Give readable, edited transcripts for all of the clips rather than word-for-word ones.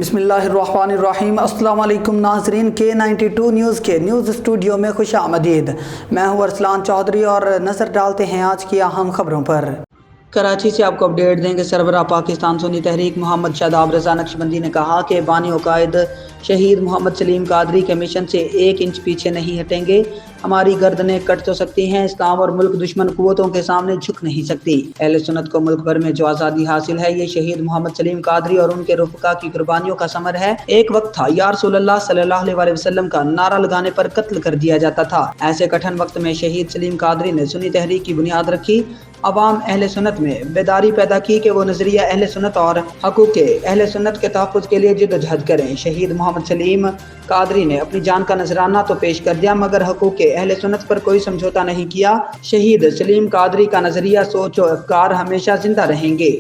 بسم اللہ الرحمن الرحیم۔ السلام علیکم ناظرین، K92 نیوز کے نیوز اسٹوڈیو میں خوش آمدید۔ میں ہوں ارسلان چودھری اور نظر ڈالتے ہیں آج کی اہم خبروں پر۔ کراچی سے آپ کو اپڈیٹ دیں گے۔ سربراہ پاکستان سنی تحریک محمد شاداب رضا نقشبندی نے کہا کہ بانی و قائد شہید محمد سلیم قادری کے مشن سے 1 انچ پیچھے نہیں ہٹیں گے۔ ہماری گردنیں کٹ تو سکتی ہیں، اسلام اور ملک دشمن قوتوں کے سامنے جھک نہیں سکتی۔ اہل سنت کو ملک بھر میں جو آزادی حاصل ہے، یہ شہید محمد سلیم قادری اور ان کے رفقا کی قربانیوں کا ثمر ہے۔ ایک وقت تھا یا رسول اللہ صلی اللہ علیہ وسلم کا نعرہ لگانے پر قتل کر دیا جاتا تھا۔ ایسے کٹھن وقت میں شہید سلیم قادری نے سنی تحریک کی بنیاد رکھی، عوام اہل سنت میں بیداری پیدا کی کہ وہ نظریہ اہل سنت اور حقوق اہل سنت کے تحفظ کے لیے جدوجہد کریں۔ شہید محمد سلیم قادری نے اپنی جان کا نذرانہ تو پیش کر دیا، مگر حقوق اہل سنت پر کوئی سمجھوتا نہیں کیا۔ شہید سلیم قادری کا نظریہ، سوچ و افکار ہمیشہ زندہ رہیں گے۔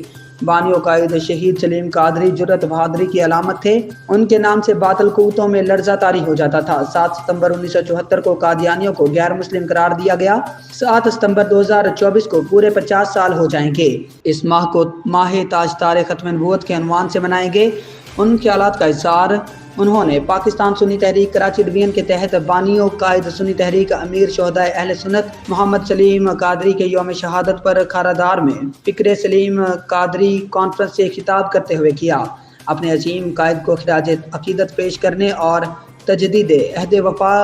بانی و قائد شہید سلیم قادری جرأت بہادری کی علامت تھے۔ ان کے نام سے باطل قوتوں میں لرزہ طاری ہو جاتا تھا۔ 7 ستمبر 1974 کو قادیانیوں کو غیر مسلم قرار دیا گیا۔ 7 ستمبر 2024 کو پورے 50 سال ہو جائیں گے۔ اس ماہ کو ماہ تاجدار ختم نبوت کے عنوان سے منائیں گے۔ ان خیالات کا اظہار انہوں نے پاکستان سنی تحریک کراچی ڈویژن کے تحت بانی و قائد سنی تحریک امیر شہداء اہل سنت محمد سلیم قادری کے یوم شہادت پر کھارادار میں فکر سلیم قادری کانفرنس سے خطاب کرتے ہوئے کیا۔ اپنے عظیم قائد کو خراج عقیدت پیش کرنے اور تجدید عہد وفا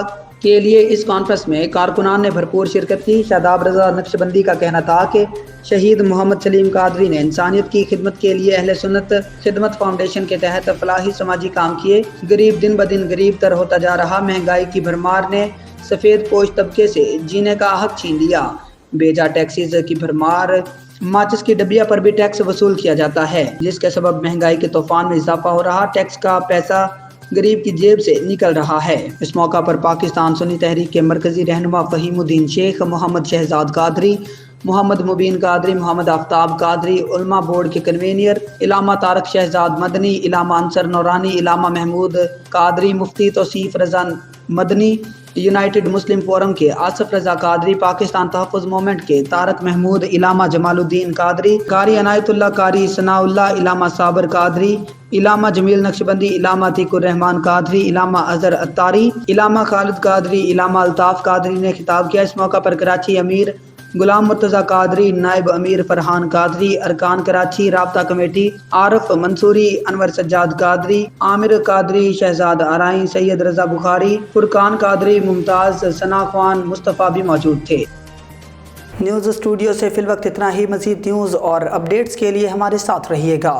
کے لیے اس کانفرنس میں کارکنان نے بھرپور شرکت کی۔ شاداب رضا نقشبندی کا کہنا تھا کہ شہید محمد سلیم قادری نے انسانیت کی خدمت کے لیے اہل سنت خدمت فاؤنڈیشن کے تحت فلاحی سماجی کام کیے۔ غریب دن بدن غریب تر ہوتا جا رہا۔ مہنگائی کی بھرمار نے سفید پوش طبقے سے جینے کا حق چھین لیا۔ بیجا ٹیکسیز کی بھرمار، ماچس کی ڈبیا پر بھی ٹیکس وصول کیا جاتا ہے، جس کے سبب مہنگائی کے طوفان میں اضافہ ہو رہا۔ ٹیکس کا پیسہ غریب کی جیب سے نکل رہا ہے۔ اس موقع پر پاکستان سنی تحریک کے مرکزی رہنما فہیم الدین شیخ، محمد شہزاد قادری، محمد مبین قادری، محمد آفتاب قادری، علماء بورڈ کے کنوینر علامہ طارق شہزاد مدنی، علامہ انصر نورانی، علامہ محمود قادری، مفتی توصیف رضا مدنی، یونائیٹڈ مسلم فورم کے آصف رضا قادری، پاکستان تحفظ موومنٹ کے طارق محمود، علامہ جمال الدین قادری، قاری عنایت اللہ، قاری ثناء اللہ، علامہ صابر قادری، علامہ جمیل نقشبندی، علامہ عتیق الرحمان قادری، علامہ اظہر اتاری، علامہ خالد قادری، علامہ الطاف قادری نے خطاب کیا۔ اس موقع پر کراچی امیر غلام مرتضیٰ قادری، نائب امیر فرحان قادری، ارکان کراچی رابطہ کمیٹی عارف منصوری، انور سجاد قادری، عامر قادری، شہزاد آرائیں، سید رضا بخاری، فرقان قادری، ممتاز ثنا خوان، مصطفیٰ بھی موجود تھے۔ نیوز اسٹوڈیو سے فی الوقت اتنا ہی۔ مزید نیوز اور اپڈیٹس کے لیے ہمارے ساتھ رہیے گا۔